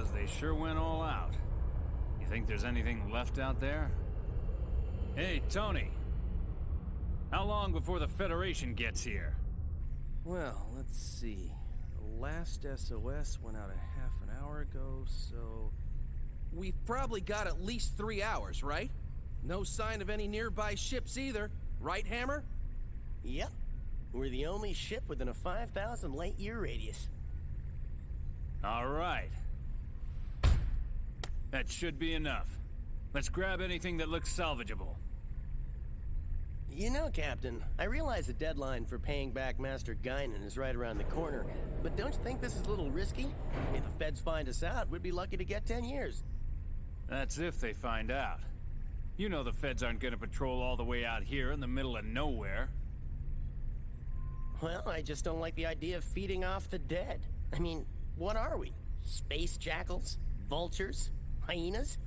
because they sure went all out. You think there's anything left out there? Hey, Tony. How long before the Federation gets here? Well, let's see. The last SOS went out a half an hour ago, so... We've probably got at least 3 hours, right? No sign of any nearby ships either. Right, Hammer? Yep. We're the only ship within a 5,000 light-year radius. All right. That should be enough. Let's grab anything that looks salvageable. You know, Captain, I realize the deadline for paying back Master Guinan is right around the corner, but don't you think this is a little risky? If the feds find us out, we'd be lucky to get 10 years. That's if they find out. You know the feds aren't gonna patrol all the way out here in the middle of nowhere. Well, I just don't like the idea of feeding off the dead. I mean, what are we? Space jackals? Vultures? Hyenas?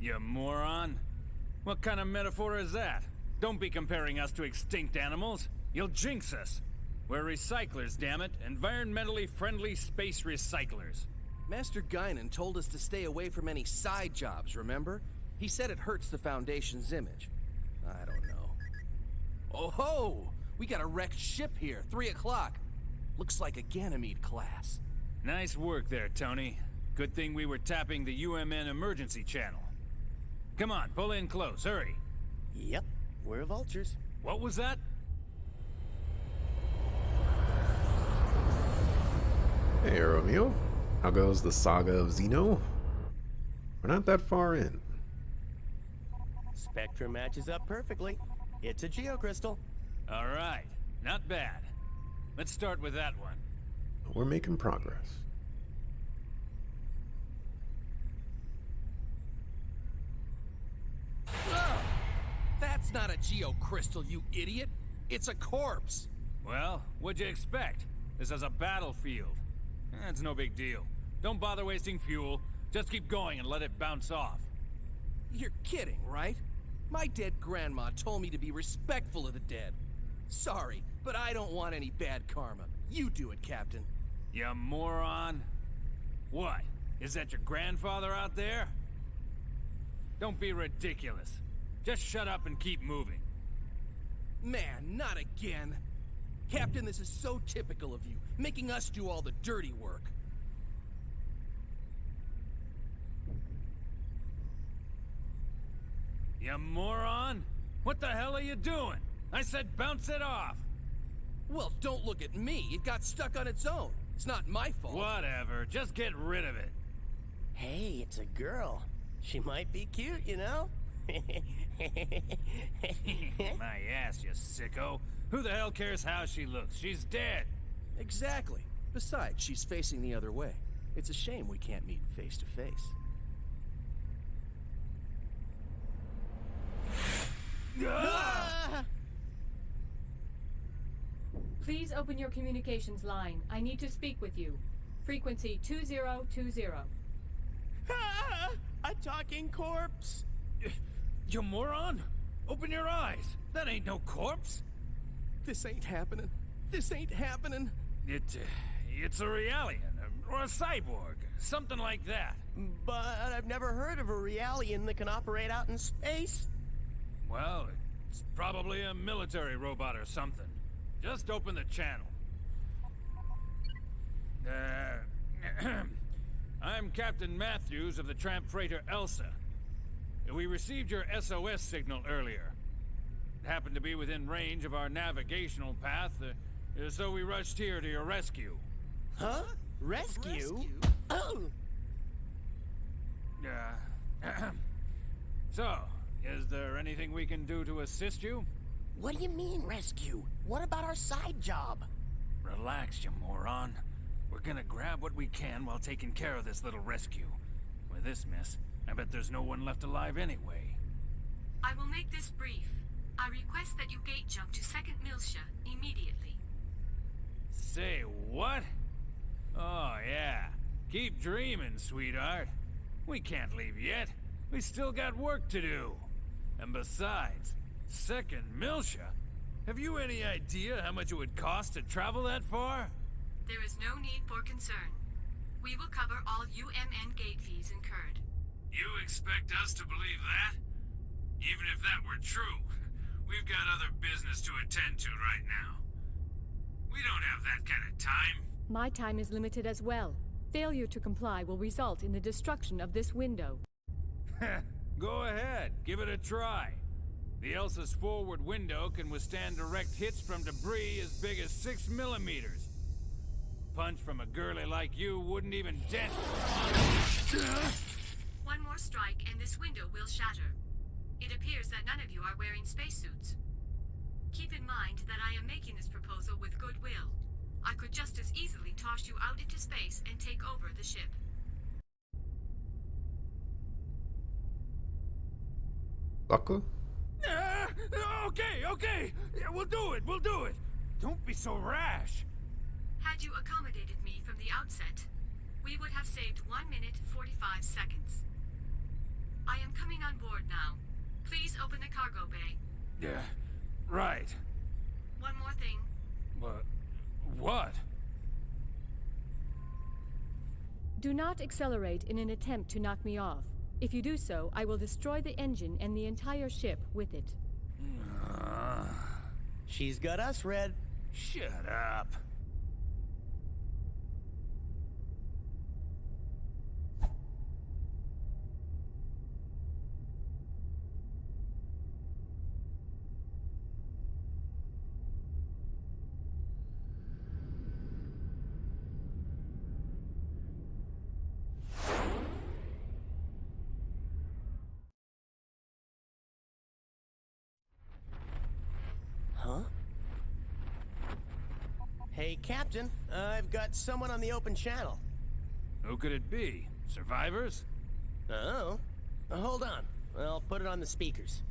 You moron. What kind of metaphor is that? Don't be comparing us to extinct animals. You'll jinx us. We're recyclers, damn it. Environmentally friendly space recyclers. Master Guinan told us to stay away from any side jobs, remember? He said it hurts the Foundation's image. I don't know. Oh ho! We got a wrecked ship here, 3 o'clock. Looks like a Ganymede class. Nice work there, Tony. Good thing we were tapping the UMN emergency channel. Come on, pull in close, hurry. Yep, we're vultures. What was that? Hey, Romeo. How goes the saga of Xeno? We're not that far in. Spectrum matches up perfectly. It's a geocrystal. All right, not bad. Let's start with that one. We're making progress. Ugh! That's not a geocrystal, you idiot! It's a corpse! Well, what'd you expect? This is a battlefield. It's no big deal. Don't bother wasting fuel. Just keep going and let it bounce off. You're kidding, right? My dead grandma told me to be respectful of the dead. Sorry, but I don't want any bad karma. You do it, Captain. You moron. What? Is that your grandfather out there? Don't be ridiculous. Just shut up and keep moving. Man, not again. Captain, this is so typical of you, making us do all the dirty work. You moron! What the hell are you doing? I said bounce it off! Well, don't look at me. It got stuck on its own. It's not my fault. Whatever, just get rid of it. Hey, it's a girl. She might be cute, you know? My ass, you sicko. Who the hell cares how she looks? She's dead. Exactly. Besides, she's facing the other way. It's a shame we can't meet face to face. Ah! Please open your communications line. I need to speak with you. Frequency 2020. Ah, a talking corpse! You moron! Open your eyes! That ain't no corpse! This ain't happening. This ain't happening. It's a Realian, or a cyborg, something like that. But I've never heard of a Realian that can operate out in space. Well, it's probably a military robot or something. Just open the channel. I'm Captain Matthews of the tramp freighter Elsa. We received your SOS signal earlier. It happened to be within range of our navigational path, so we rushed here to your rescue. Huh? Rescue? Oh! So, is there anything we can do to assist you? What do you mean, rescue? What about our side job? Relax, you moron. We're gonna grab what we can while taking care of this little rescue. With this mess, I bet there's no one left alive anyway. I will make this brief. I request that you gate jump to 2nd Miltia immediately. Say what? Oh, yeah. Keep dreaming, sweetheart. We can't leave yet. We still got work to do. And besides, 2nd Miltia? Have you any idea how much it would cost to travel that far? There is no need for concern. We will cover all UMN gate fees incurred. You expect us to believe that? Even if that were true, we've got other business to attend to right now. We don't have that kind of time. My time is limited as well. Failure to comply will result in the destruction of this window. Go ahead, give it a try. The Elsa's forward window can withstand direct hits from debris as big as 6 millimeters. Punch from a girlie like you wouldn't even dent. One more strike and this window will shatter. It appears that none of you are wearing spacesuits. Keep in mind that I am making this proposal with goodwill. I could just as easily toss you out into space and take over the ship. Sucker? Okay. Yeah, we'll do it. Don't be so rash. Had you accommodated me from the outset, we would have saved 1 minute 45 seconds. I am coming on board now. Please open the cargo bay. Yeah, right. One more thing. What? Do not accelerate in an attempt to knock me off. If you do so, I will destroy the engine and the entire ship with it. She's got us, Red. Shut up. Huh? Hey, Captain. I've got someone on the open channel. Who could it be? Survivors? Oh? Hold on. I'll put it on the speakers.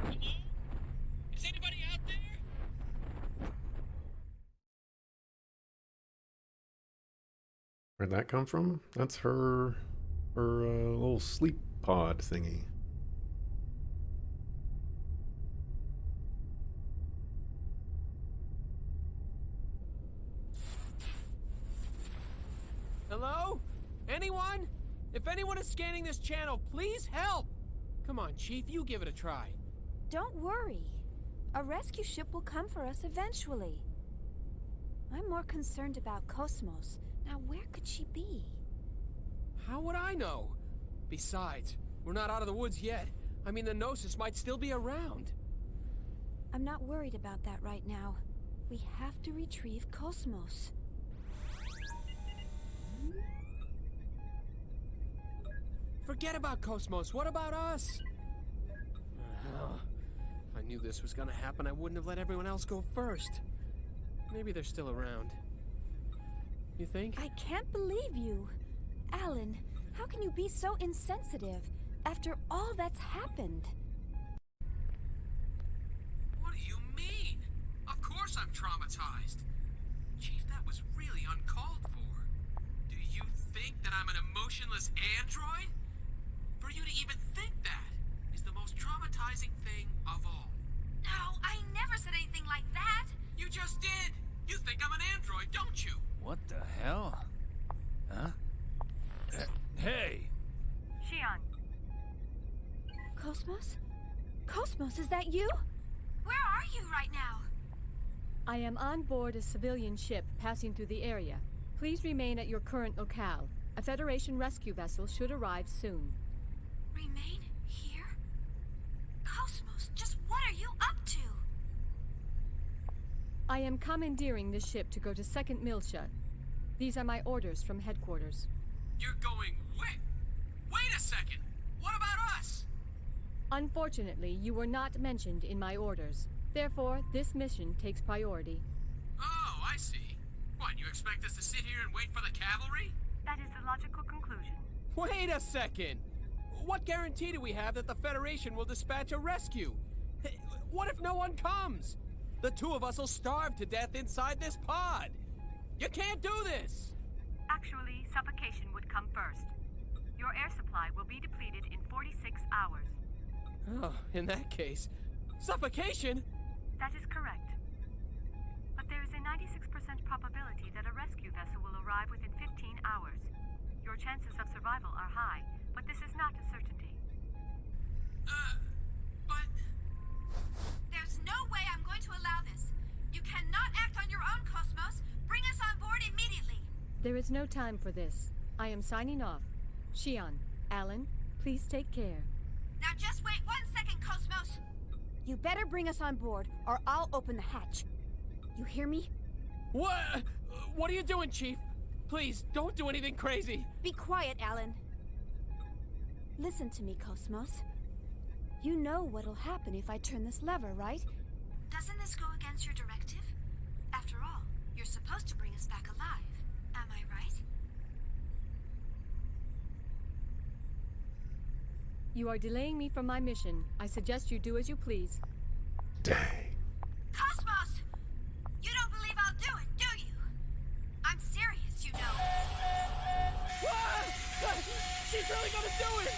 Hello? Is anybody out there? Where'd that come from? That's her little sleep pod thingy. Hello? Anyone? If anyone is scanning this channel, please help! Come on, Chief, you give it a try. Don't worry. A rescue ship will come for us eventually. I'm more concerned about Cosmos. Now, where could she be? How would I know? Besides, we're not out of the woods yet. I mean, the Gnosis might still be around. I'm not worried about that right now. We have to retrieve Cosmos. Forget about Cosmos. What about us? If I knew this was gonna happen, I wouldn't have let everyone else go first. Maybe they're still around. You think? I can't believe you. Alan, how can you be so insensitive after all that's happened? What do you mean? Of course I'm traumatized. Chief, that was really uncalled for. Do you think that I'm an emotionless android? For you to even think that is the most traumatizing thing of all. No, I never said anything like that. You just did! You think I'm an android, don't you? What the hell? Huh? Hey! Shion, Cosmos? Cosmos, is that you? Where are you right now? I am on board a civilian ship passing through the area. Please remain at your current locale. A Federation rescue vessel should arrive soon. Remain here? Cosmos, just what are you up to? I am commandeering this ship to go to 2nd Miltia. These are my orders from headquarters. You're going wait! Wait a second! What about us? Unfortunately, you were not mentioned in my orders. Therefore, this mission takes priority. Oh, I see. What, you expect us to sit here and wait for the cavalry? That is the logical conclusion. Wait a second! What guarantee do we have that the Federation will dispatch a rescue? What if no one comes? The two of us will starve to death inside this pod. You can't do this! Actually, suffocation would come first. Your air supply will be depleted in 46 hours. Oh, in that case, suffocation? That is correct. But there is 96% probability that a rescue vessel will arrive within 15 hours. Your chances of survival are high, but this is not a certainty. But... There's no way I'm going to allow this. You cannot act on your own, Cosmos. Bring us on board immediately. There is no time for this. I am signing off. Shion, Alan, please take care. Now just wait 1 second, Cosmos. You better bring us on board, or I'll open the hatch. You hear me? What? What are you doing, Chief? Please, don't do anything crazy. Be quiet, Alan. Listen to me, Cosmos. You know what'll happen if I turn this lever, right? Doesn't this go against your directive? After all, you're supposed to bring us back alive. Am I right? You are delaying me from my mission. I suggest you do as you please. Dang. Cosmos! You don't believe I'll do it, do you? I'm serious, you know. She's really gonna do it!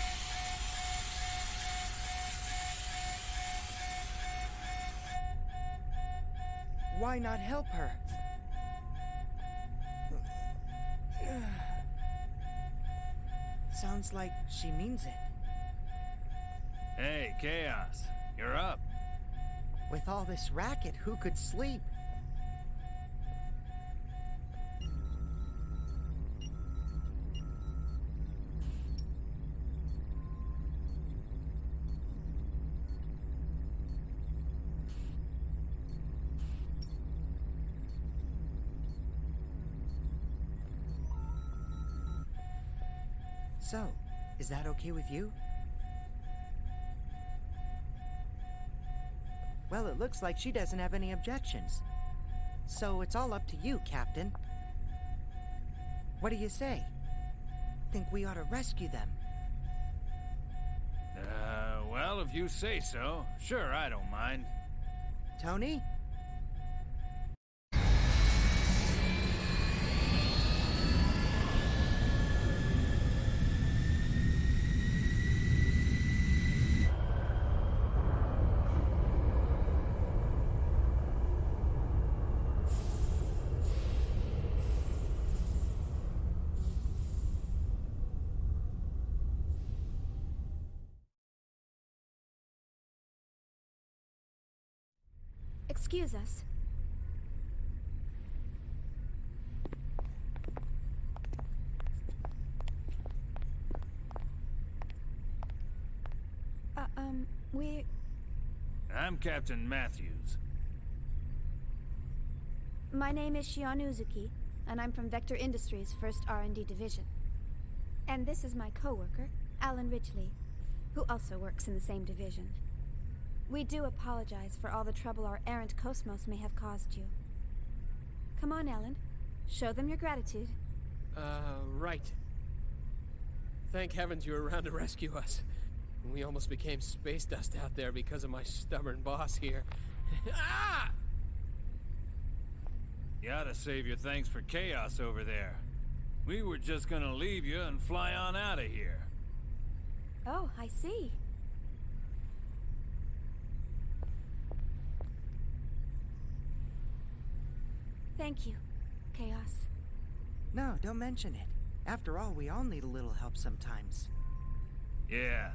Why not help her? Sounds like she means it. Hey, Chaos, you're up. With all this racket, who could sleep? So, is that okay with you? Well, it looks like she doesn't have any objections. So it's all up to you, Captain. What do you say? Think we ought to rescue them? Well, if you say so, sure, I don't mind. Tony? Excuse us. I'm Captain Matthews. My name is Shion Uzuki, and I'm from Vector Industries' 1st R&D Division. And this is my coworker, Alan Ridgely, who also works in the same division. We do apologize for all the trouble our errant Cosmos may have caused you. Come on, Alan. Show them your gratitude. Right. Thank heavens you were around to rescue us. We almost became space dust out there because of my stubborn boss here. Ah! You ought to save your thanks for Chaos over there. We were just gonna leave you and fly on out of here. Oh, I see. Thank you, Chaos. No, don't mention it. After all, we all need a little help sometimes. Yeah.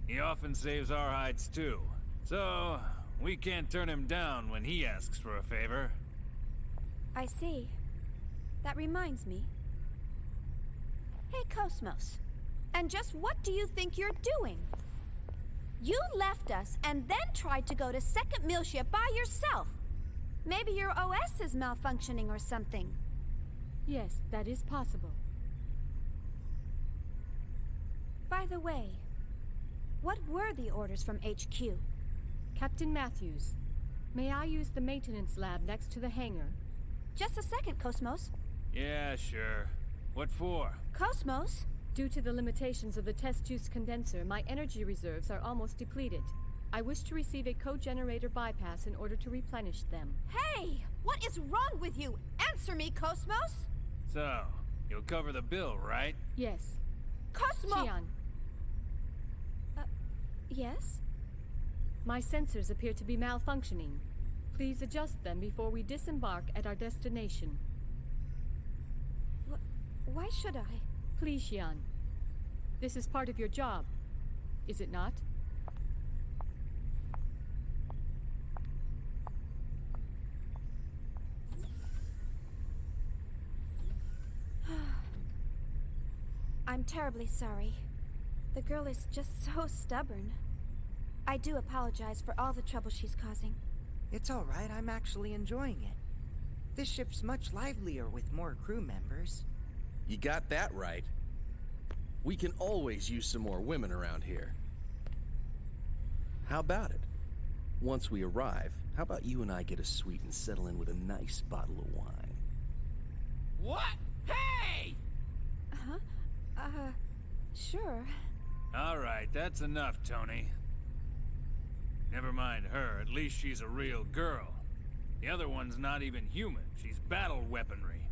He often saves our hides too. So, we can't turn him down when he asks for a favor. I see. That reminds me. Hey, Cosmos. And just what do you think you're doing? You left us and then tried to go to Second Milship by yourself. Maybe your OS is malfunctioning or something. Yes, that is possible. By the way, what were the orders from HQ? Captain Matthews, may I use the maintenance lab next to the hangar? Just a second, Cosmos. Yeah, sure. What for? Cosmos? Due to the limitations of the test juice condenser, my energy reserves are almost depleted. I wish to receive a co-generator bypass in order to replenish them. Hey! What is wrong with you? Answer me, Cosmos! So, you'll cover the bill, right? Yes. Cosmo! Shion, Yes? my sensors appear to be malfunctioning. Please adjust them before we disembark at our destination. Why should I? Please, Xian. This is part of your job, is it not? I'm terribly sorry. The girl is just so stubborn. I do apologize for all the trouble she's causing. It's all right. I'm actually enjoying it. This ship's much livelier with more crew members. You got that right. We can always use some more women around here. How about it? Once we arrive, how about you and I get a suite and settle in with a nice bottle of wine? What? Hey! Sure. All right, that's enough, Tony. Never mind her, at least she's a real girl. The other one's not even human, she's battle weaponry.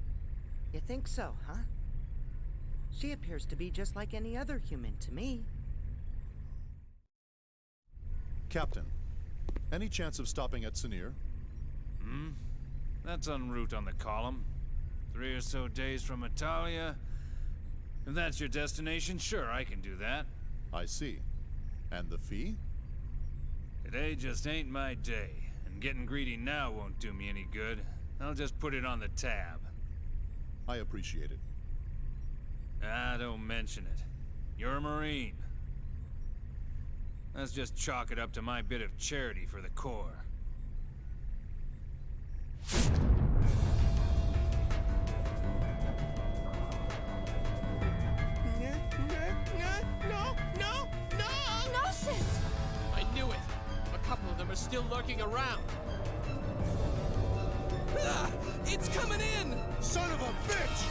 You think so, huh? She appears to be just like any other human to me. Captain, any chance of stopping at Sinir? That's en route on the column. 3 or so days from Italia. If that's your destination, sure, I can do that. I see. And the fee? Today just ain't my day, and getting greedy now won't do me any good. I'll just put it on the tab. I appreciate it. Ah, don't mention it. You're a Marine. Let's just chalk it up to my bit of charity for the Corps. No! Gnosis! I knew it! A couple of them are still lurking around. Ah! It's coming in! Son of a bitch!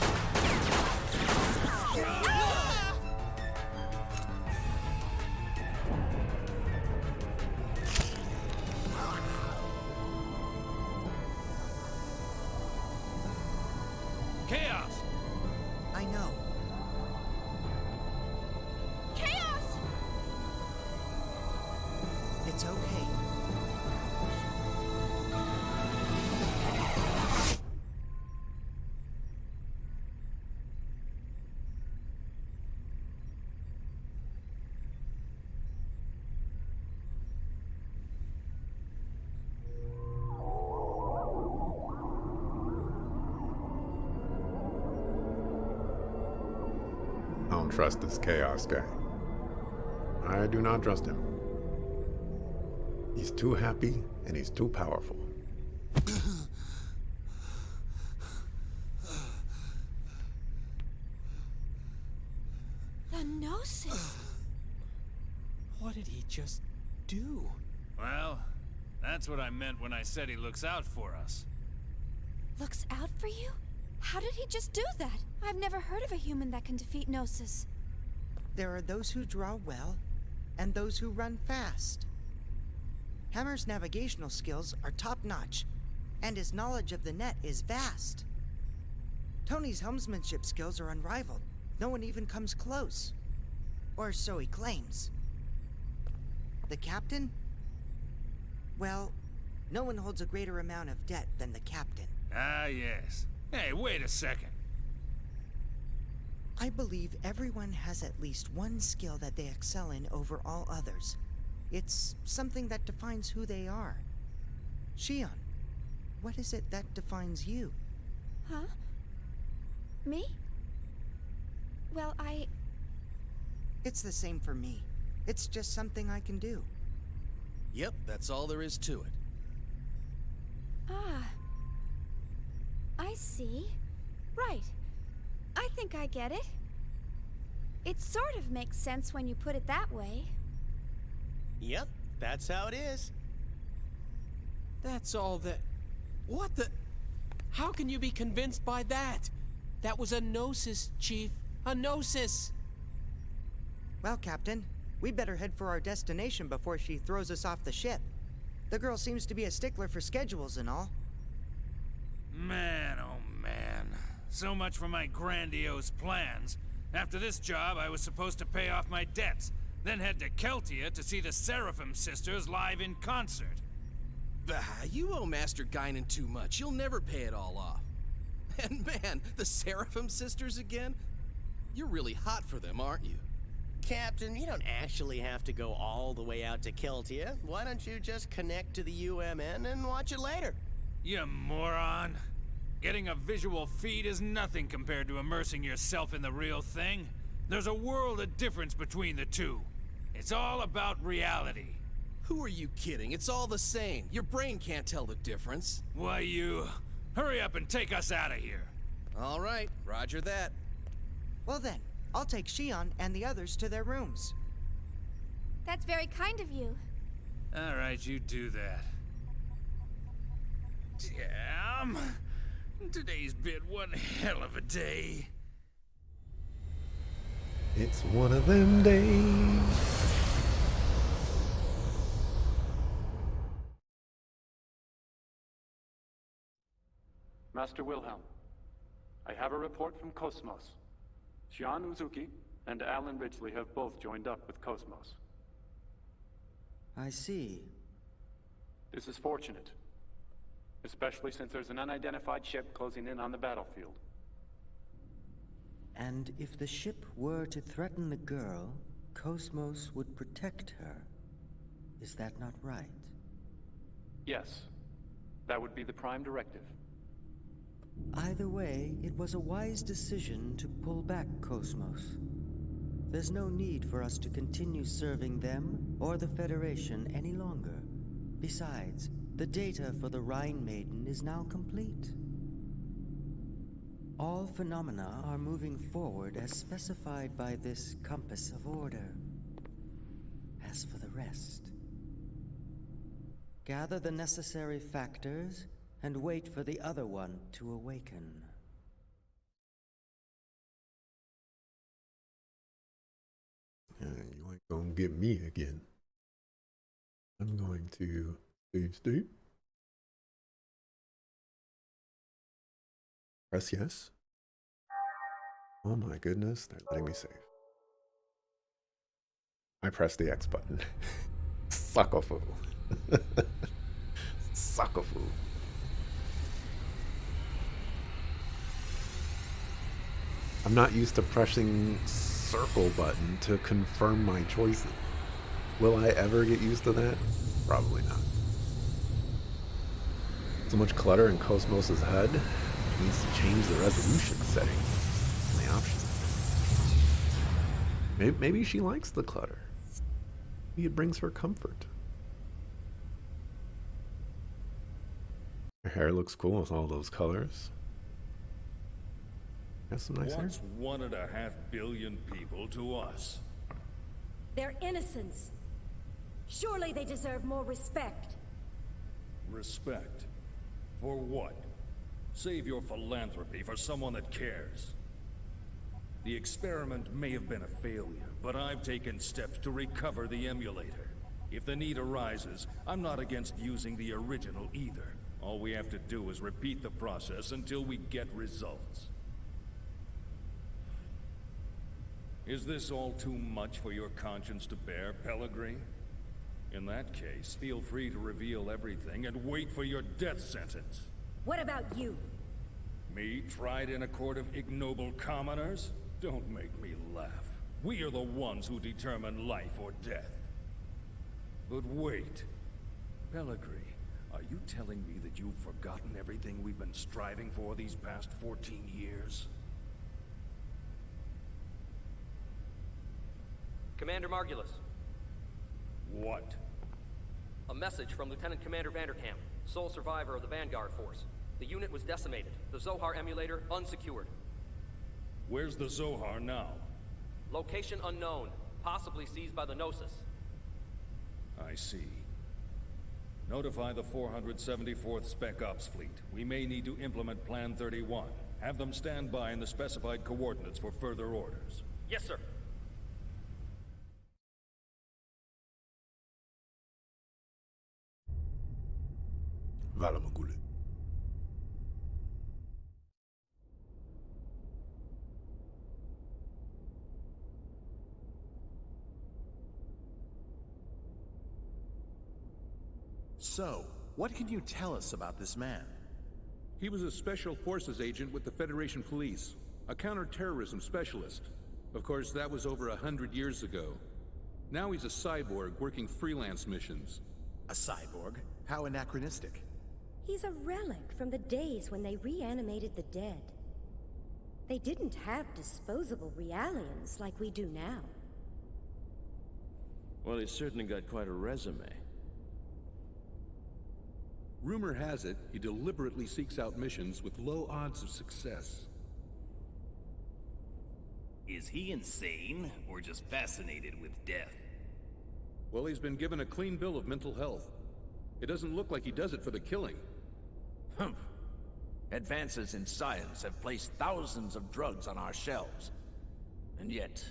Chaos! I know. Chaos! It's okay. I don't trust this Chaos guy. I do not trust him. He's too happy and he's too powerful. The Gnosis! What did he just do? Well, that's what I meant when I said he looks out for us. Looks out for you? How did he just do that? I've never heard of a human that can defeat Gnosis. There are those who draw well, and those who run fast. Hammer's navigational skills are top-notch, and his knowledge of the net is vast. Tony's helmsmanship skills are unrivaled. No one even comes close. Or so he claims. The captain? Well, no one holds a greater amount of debt than the captain. Ah, yes. Hey, wait a second. I believe everyone has at least one skill that they excel in over all others. It's something that defines who they are. Xion, what is it that defines you? Huh? Me? Well, It's the same for me. It's just something I can do. Yep, that's all there is to it. I see. Right. I think I get it. It sort of makes sense when you put it that way. Yep, that's how it is. That's all that... What the... How can you be convinced by that? That was a Gnosis, Chief. A Gnosis! Well, Captain, we better head for our destination before she throws us off the ship. The girl seems to be a stickler for schedules and all. Man, oh man. So much for my grandiose plans. After this job, I was supposed to pay off my debts, then head to Keltia to see the Seraphim sisters live in concert. Bah, you owe Master Guinan too much. You'll never pay it all off. And man, the Seraphim sisters again? You're really hot for them, aren't you? Captain, you don't actually have to go all the way out to Keltia. Why don't you just connect to the UMN and watch it later? You moron. Getting a visual feed is nothing compared to immersing yourself in the real thing. There's a world of difference between the two. It's all about reality. Who are you kidding? It's all the same. Your brain can't tell the difference. Why, you... Hurry up and take us out of here. All right, roger that. Well then, I'll take Shion and the others to their rooms. That's very kind of you. All right, you do that. Damn. Today's been one hell of a day. It's one of them days. Master Wilhelm, I have a report from Cosmos. Shion Uzuki and Alan Ridgely have both joined up with Cosmos. I see. This is fortunate, especially since there's an unidentified ship closing in on the battlefield. And if the ship were to threaten the girl, Cosmos would protect her. Is that not right? Yes, that would be the prime directive. Either way, it was a wise decision to pull back Cosmos. There's no need for us to continue serving them or the Federation any longer. Besides, the data for the Rhine Maiden is now complete. All phenomena are moving forward as specified by this compass of order. As for the rest, gather the necessary factors and wait for the other one to awaken. You ain't gonna get me again. I'm going to save. Press yes. Oh my goodness, they're letting me save. I pressed the X button. Suckafu. Suckafu. I'm not used to pressing circle button to confirm my choices. Will I ever get used to that? Probably not. So much clutter in Cosmos' HUD. Needs to change the resolution settings in the options. Maybe she likes the clutter. Maybe it brings her comfort. Her hair looks cool with all those colors. Has some nice hair. What's 1.5 billion people to us? They're innocents. Surely they deserve more respect. Respect? For what? Save your philanthropy for someone that cares. The experiment may have been a failure, but I've taken steps to recover the emulator. If the need arises, I'm not against using the original either. All we have to do is repeat the process until we get results. Is this all too much for your conscience to bear, Pellegrini? In that case, feel free to reveal everything and wait for your death sentence. What about you? Me, tried in a court of ignoble commoners? Don't make me laugh. We are the ones who determine life or death. But wait. Pellegrini, are you telling me that you've forgotten everything we've been striving for these past 14 years? Commander Margulis. What? A message from Lieutenant Commander Vanderkamp, sole survivor of the Vanguard Force. The unit was decimated. The Zohar emulator unsecured. Where's the Zohar now? Location unknown, possibly seized by the Gnosis. I see. Notify the 474th Spec Ops Fleet. We may need to implement Plan 31. Have them stand by in the specified coordinates for further orders. Yes, sir. Valamagule. So, what can you tell us about this man? He was a Special Forces agent with the Federation Police, a counterterrorism specialist. Of course, that was over 100 years ago. Now he's a cyborg working freelance missions. A cyborg? How anachronistic. He's a relic from the days when they reanimated the dead. They didn't have disposable realians like we do now. Well, he's certainly got quite a resume. Rumor has it, he deliberately seeks out missions with low odds of success. Is he insane, or just fascinated with death? Well, he's been given a clean bill of mental health. It doesn't look like he does it for the killing. Humph. Advances in science have placed thousands of drugs on our shelves. And yet,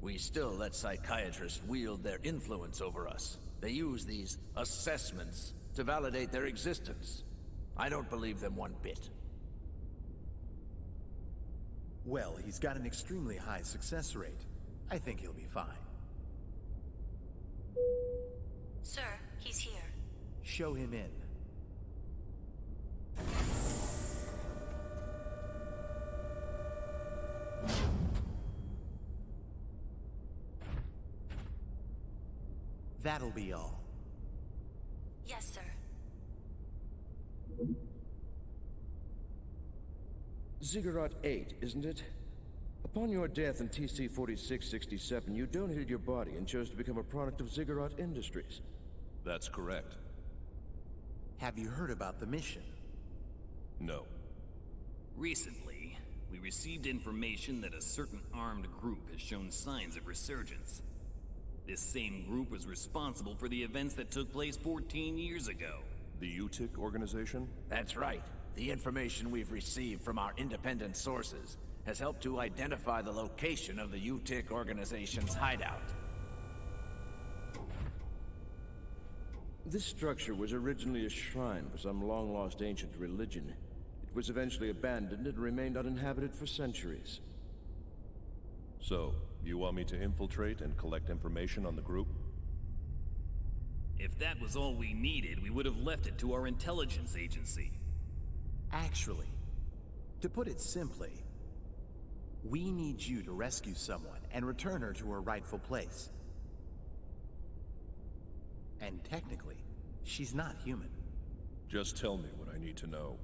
we still let psychiatrists wield their influence over us. They use these assessments to validate their existence. I don't believe them one bit. Well, he's got an extremely high success rate. I think he'll be fine. Sir, he's here. Show him in. That'll be all. Yes, sir. Ziggurat 8, isn't it? Upon your death in TC-4667, you donated your body and chose to become a product of Ziggurat Industries. That's correct. Have you heard about the mission? No. Recently, we received information that a certain armed group has shown signs of resurgence. This same group was responsible for the events that took place 14 years ago. The UTIC organization? That's right. The information we've received from our independent sources has helped to identify the location of the UTIC organization's hideout. This structure was originally a shrine for some long-lost ancient religion. It was eventually abandoned and remained uninhabited for centuries. So, you want me to infiltrate and collect information on the group? If that was all we needed, we would have left it to our intelligence agency. Actually, to put it simply, we need you to rescue someone and return her to her rightful place. And technically, she's not human. Just tell me what I need to know.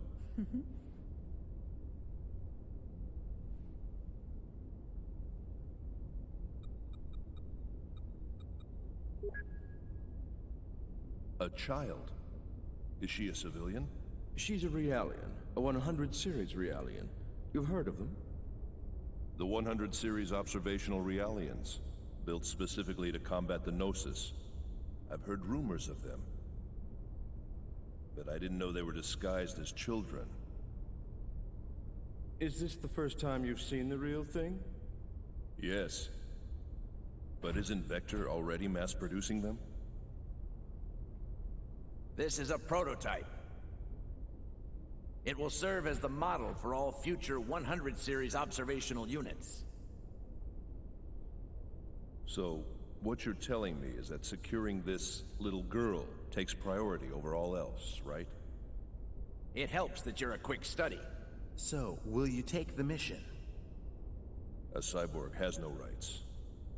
A child? Is she a civilian? She's a Realian, a 100 series Realian. You've heard of them? The 100 series observational Realians, built specifically to combat the Gnosis. I've heard rumors of them. But I didn't know they were disguised as children. Is this the first time you've seen the real thing? Yes. But isn't Vector already mass-producing them? This is a prototype. It will serve as the model for all future 100 series observational units. So, what you're telling me is that securing this little girl takes priority over all else, right? It helps that you're a quick study. So, will you take the mission? A cyborg has no rights.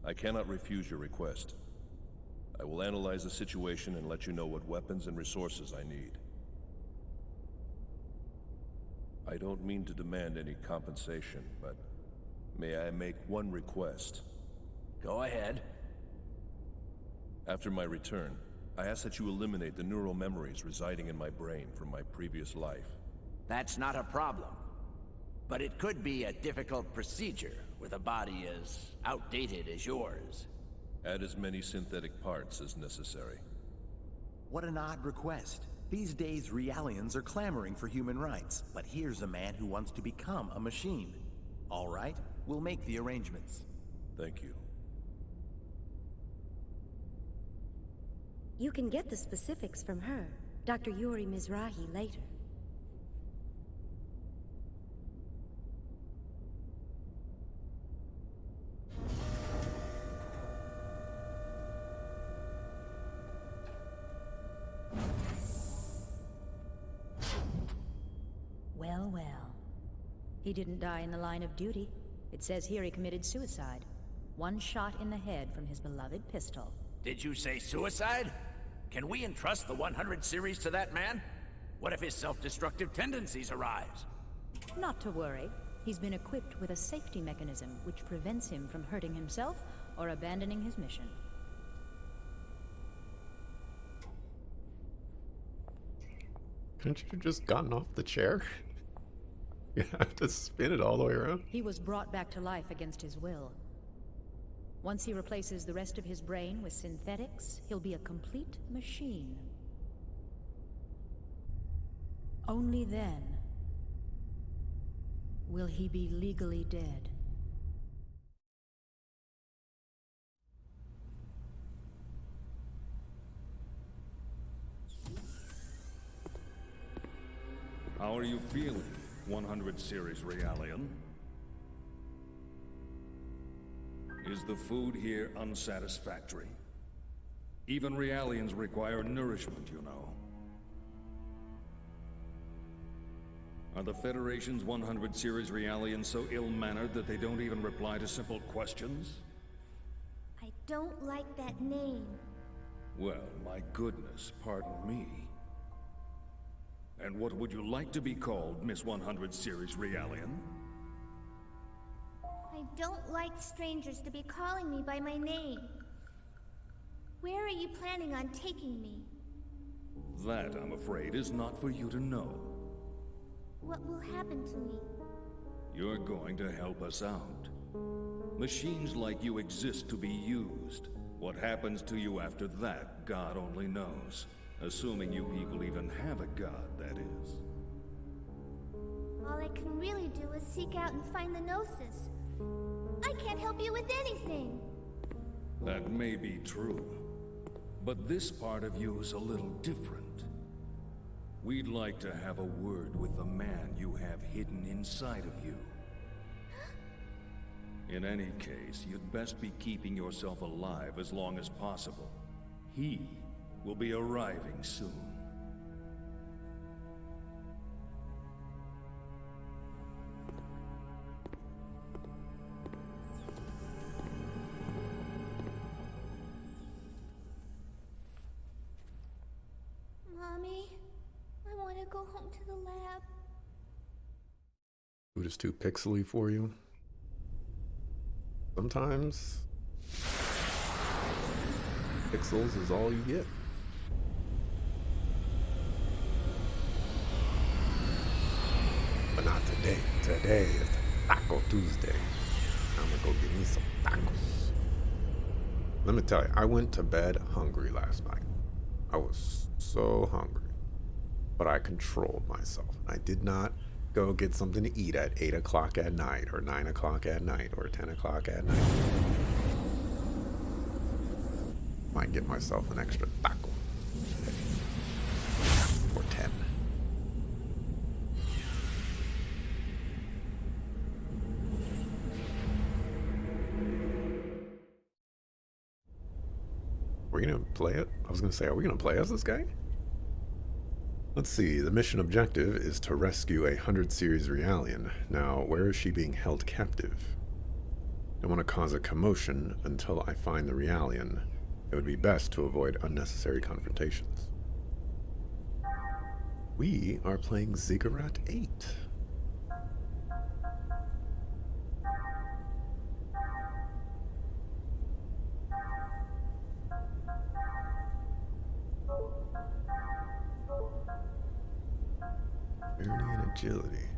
I cannot refuse your request. I will analyze the situation and let you know what weapons and resources I need. I don't mean to demand any compensation, but may I make one request? Go ahead. After my return, I ask that you eliminate the neural memories residing in my brain from my previous life. That's not a problem. But it could be a difficult procedure with a body as outdated as yours. Add as many synthetic parts as necessary. What an odd request. These days, Realians are clamoring for human rights, but here's a man who wants to become a machine. All right, we'll make the arrangements. Thank you. You can get the specifics from her, Dr. Yuri Mizrahi, later. He didn't die in the line of duty. It says here he committed suicide. One shot in the head from his beloved pistol. Did you say suicide? Can we entrust the 100 series to that man? What if his self-destructive tendencies arise? Not to worry. He's been equipped with a safety mechanism which prevents him from hurting himself or abandoning his mission. Couldn't you have just gotten off the chair? You have to spin it all the way around? He was brought back to life against his will. Once he replaces the rest of his brain with synthetics, he'll be a complete machine. Only then will he be legally dead. How are you feeling, 100 series Realian? Is the food here unsatisfactory? Even Realians require nourishment, you know. Are the Federation's 100 series Realians so ill-mannered that they don't even reply to simple questions? I don't like that name. Well, my goodness, pardon me. And what would you like to be called, Miss 100 series Realian? I don't like strangers to be calling me by my name. Where are you planning on taking me? That, I'm afraid, is not for you to know. What will happen to me? You're going to help us out. Machines like you exist to be used. What happens to you after that, God only knows. Assuming you people even have a god, that is. All I can really do is seek out and find the Gnosis. I can't help you with anything. That may be true. But this part of you is a little different. We'd like to have a word with the man you have hidden inside of you. In any case, you'd best be keeping yourself alive as long as possible. He will be arriving soon. Mommy, I want to go home to the lab. Food is too pixely for you. Sometimes pixels is all you get. But not today. Today is Taco Tuesday. I'm gonna go get me some tacos. Let me tell you, I went to bed hungry last night. I was so hungry. But I controlled myself. I did not go get something to eat at 8 o'clock at night, or 9 o'clock at night, or 10 o'clock at night. Might get myself an extra taco today. Or 10. We're gonna play it? I was gonna say, are we gonna play as this guy? Let's see, the mission objective is to rescue a 100 series Realian. Now, where is she being held captive? Don't want to cause a commotion until I find the Realian. It would be best to avoid unnecessary confrontations. We are playing Ziggurat 8. Clarity and agility.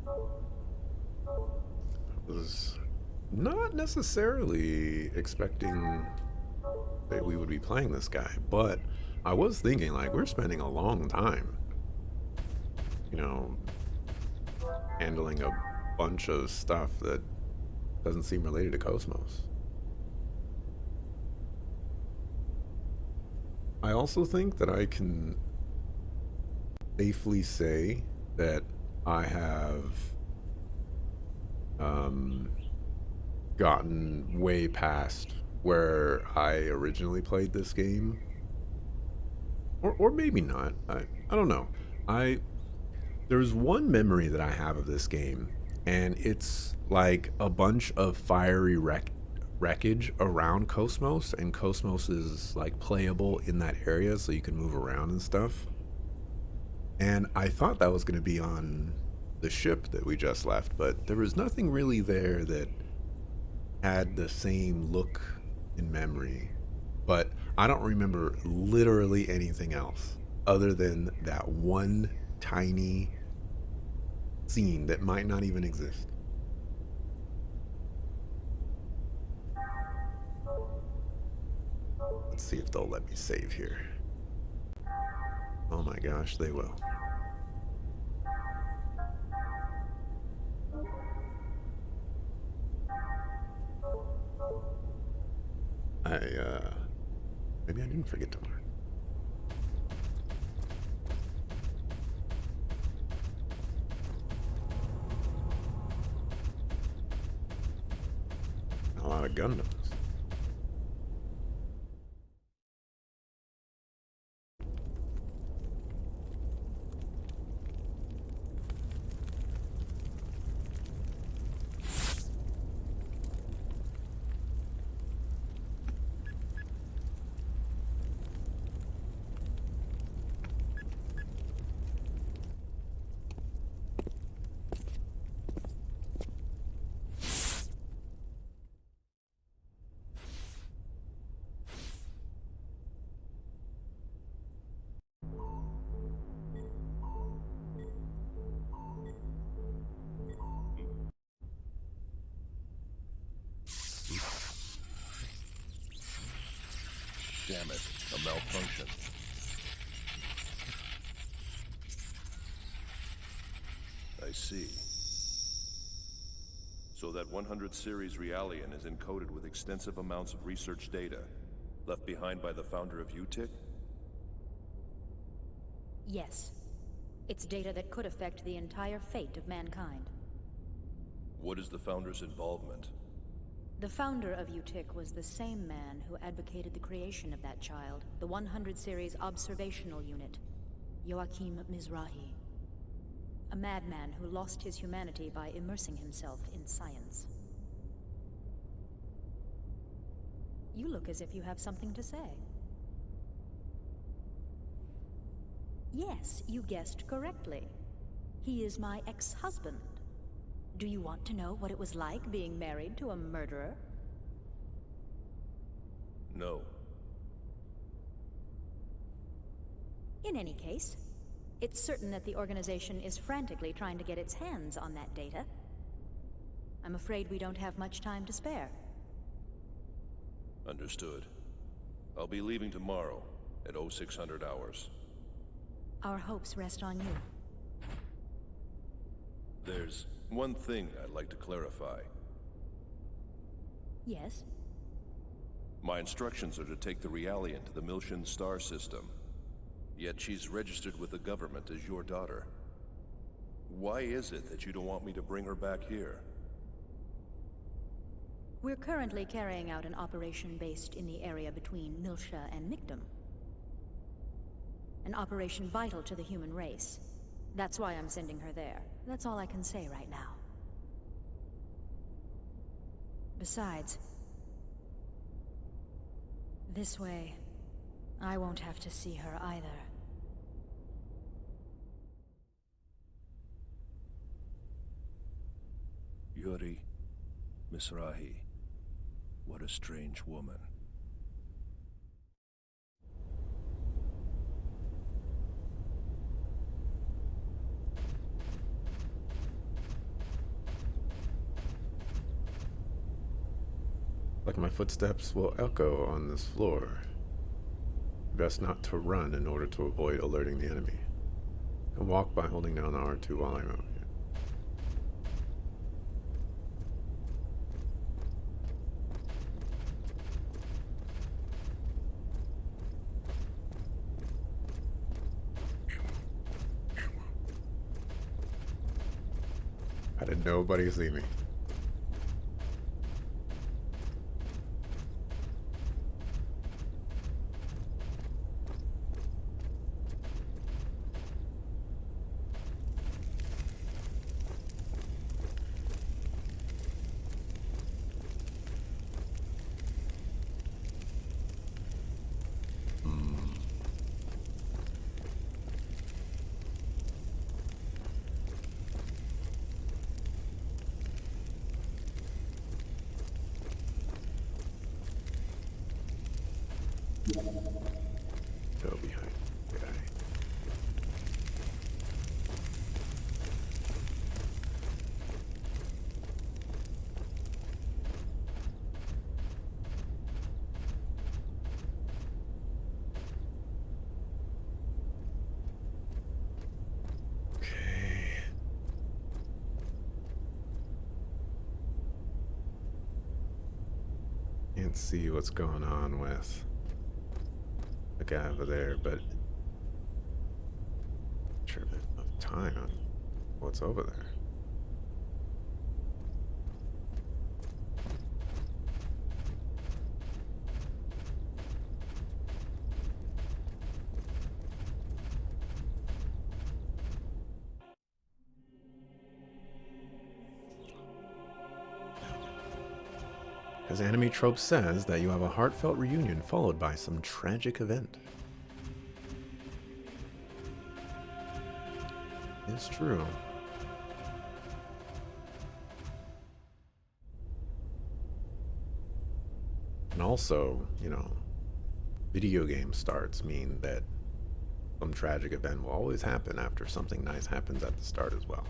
I was not necessarily expecting that we would be playing this guy, but I was thinking, like, we're spending a long time, you know, handling a bunch of stuff that doesn't seem related to Cosmos. I also think that I can safely say that I have gotten way past where I originally played this game. Or maybe not. I don't know. There's one memory that I have of this game, and it's like a bunch of fiery wreckage around Cosmos, and Cosmos is like playable in that area, so you can move around and stuff. And I thought that was going to be on the ship that we just left, but there was nothing really there that had the same look and memory. But I don't remember literally anything else other than that one tiny scene that might not even exist. Let's see if they'll let me save here. Oh my gosh, they will. Maybe I didn't forget to mark. A lot of Gundams. Damn it, a malfunction. I see. So that 100 series Realian is encoded with extensive amounts of research data, left behind by the founder of UTIC? Yes. It's data that could affect the entire fate of mankind. What is the founder's involvement? The founder of UTIC was the same man who advocated the creation of that child, the 100 series observational unit, Joachim Mizrahi. A madman who lost his humanity by immersing himself in science. You look as if you have something to say. Yes, you guessed correctly. He is my ex-husband. Do you want to know what it was like being married to a murderer? No. In any case, it's certain that the organization is frantically trying to get its hands on that data. I'm afraid we don't have much time to spare. Understood. I'll be leaving tomorrow at 0600 hours. Our hopes rest on you. There's one thing I'd like to clarify. Yes? My instructions are to take the Realian to the Milshan star system. Yet she's registered with the government as your daughter. Why is it that you don't want me to bring her back here? We're currently carrying out an operation based in the area between Milsha and Mictum. An operation vital to the human race. That's why I'm sending her there. That's all I can say right now. Besides, this way, I won't have to see her either. Yuri Mizrahi. What a strange woman. Like my footsteps will echo on this floor. Best not to run in order to avoid alerting the enemy. And walk by holding down the R2 while I move. How did nobody see me? Go behind the guy. Can't see what's going on with the guy over there, but sure bit of time on what's over there. Because anime trope says that you have a heartfelt reunion followed by some tragic event. It's true. And also, you know, video game starts mean that some tragic event will always happen after something nice happens at the start as well.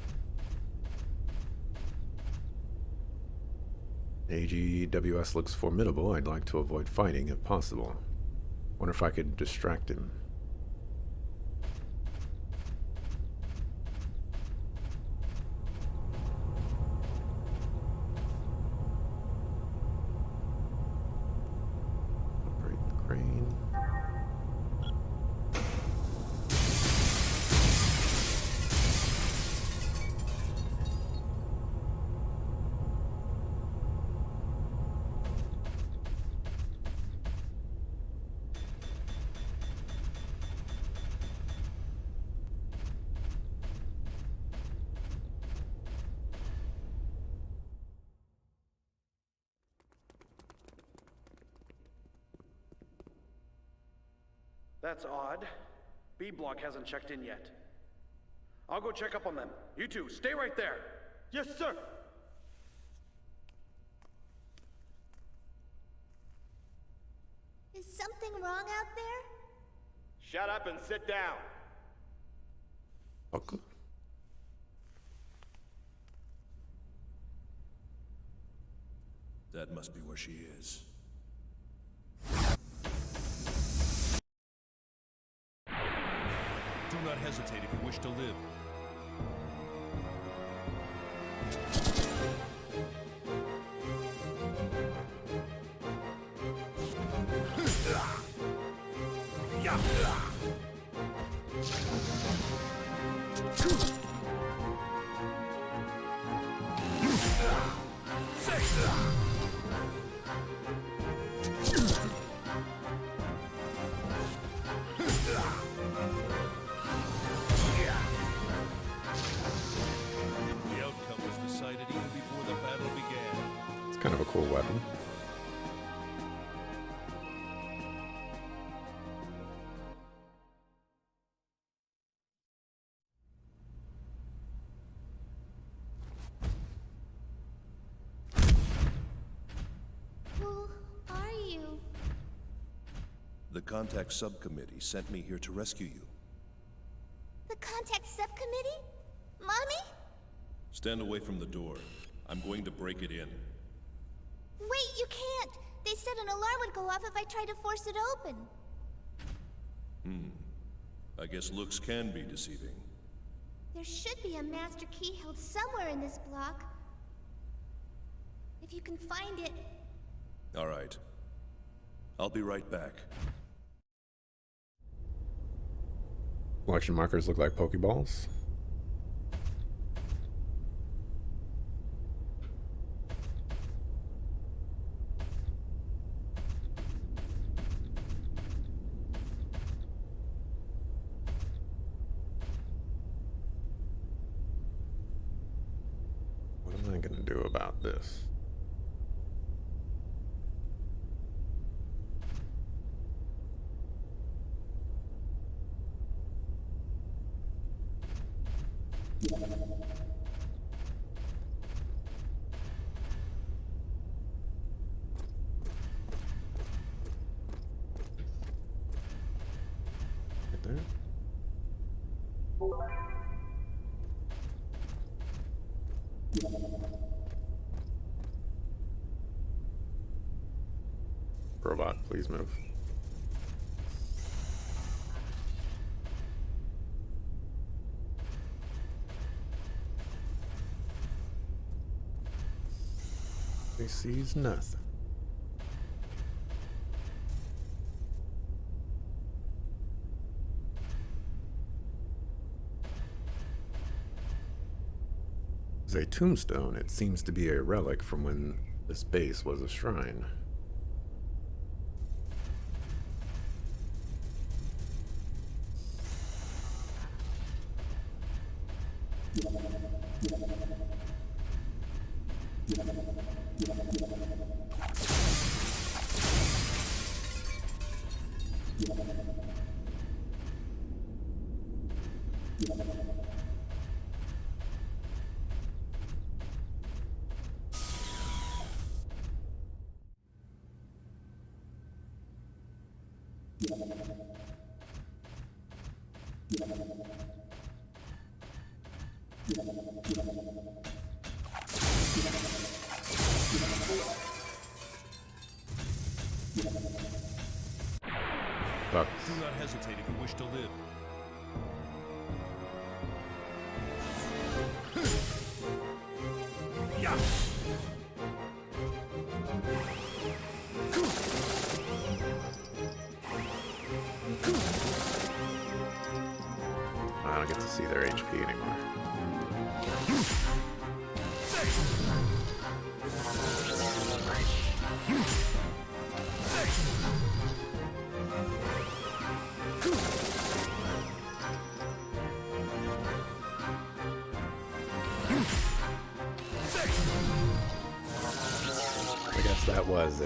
AGWS looks formidable. I'd like to avoid fighting if possible. Wonder if I could distract him. Operate the crane. That's odd. B block hasn't checked in yet. I'll go check up on them. You two, stay right there. Yes, sir. Is something wrong out there? Shut up and sit down. Okay. That must be where she is. Do not hesitate if you wish to live. Kind of a cool weapon. Who are you? The Contact Subcommittee sent me here to rescue you. The Contact Subcommittee? Mommy? Stand away from the door. I'm going to break it in. Wait, you can't! They said an alarm would go off if I tried to force it open. I guess looks can be deceiving. There should be a master key held somewhere in this block. If you can find it. All right. I'll be right back. Collection markers look like Pokeballs. What am I going to do about this? Robot, please move. He sees nothing. It's a tombstone. It seems to be a relic from when this base was a shrine. Fuck. Do not hesitate if you wish to live. Yeah. I don't get to see their HP anymore. I guess that was a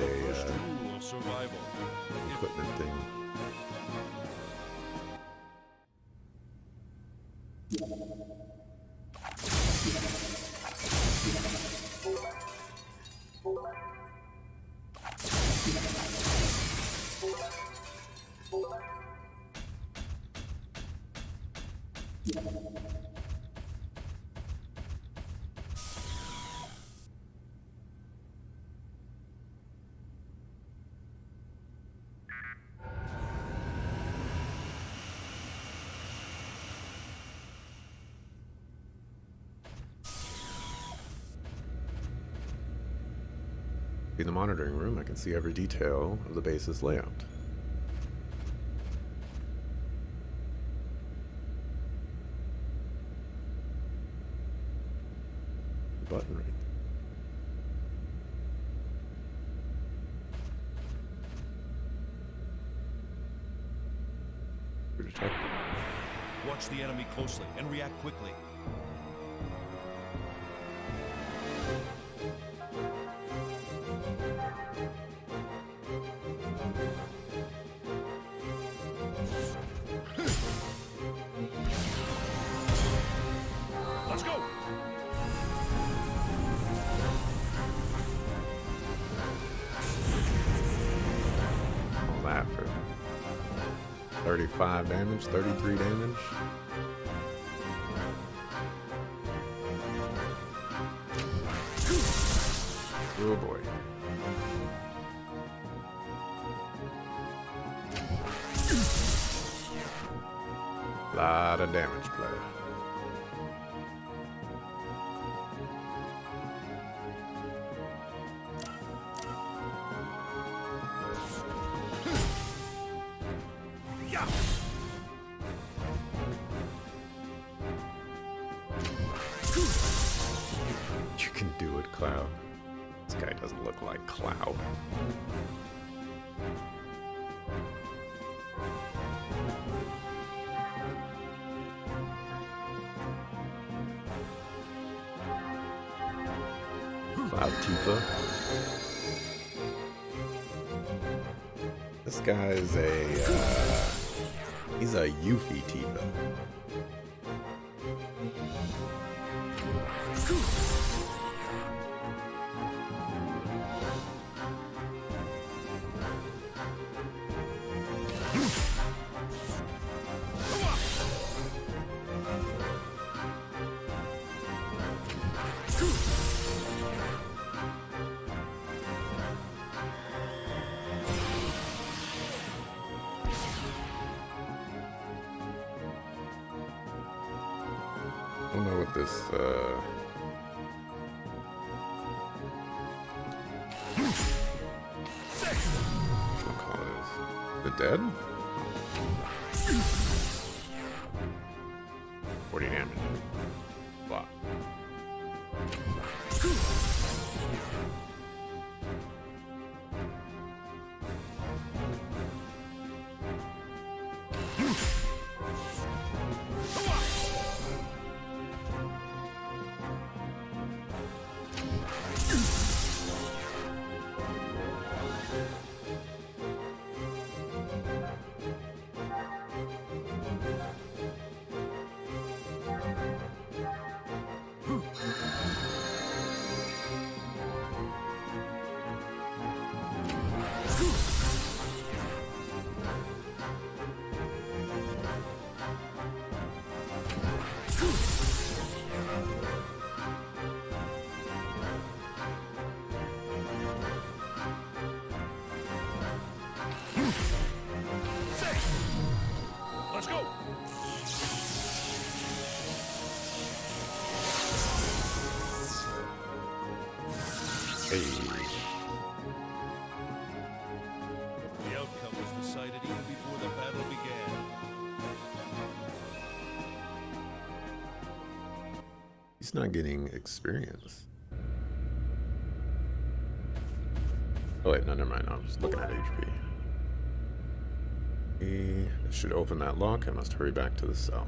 equipment thing. In the monitoring room, I can see every detail of the base's layout. The button right there. Detected. Watch the enemy closely and react quickly. Let's go! All that for 35 damage, 33 damage. Oh boy. Lot of damage, player. You can do it, Cloud. This guy doesn't look like Cloud. Cloud Tifa. This guy is he's a Yuffie Tifa. this, what call it? The dead? 40 damage. Wow. Let's go! Hey. The outcome was decided even before the battle began. He's not getting experience. Oh wait, no, never mind. I'm just looking at HP. He should open that lock. I must hurry back to the cell.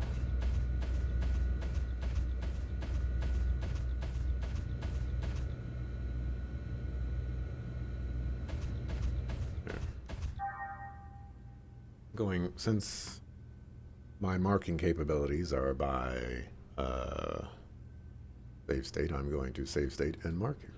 Going, since my marking capabilities are by save state, I'm going to save state and mark here.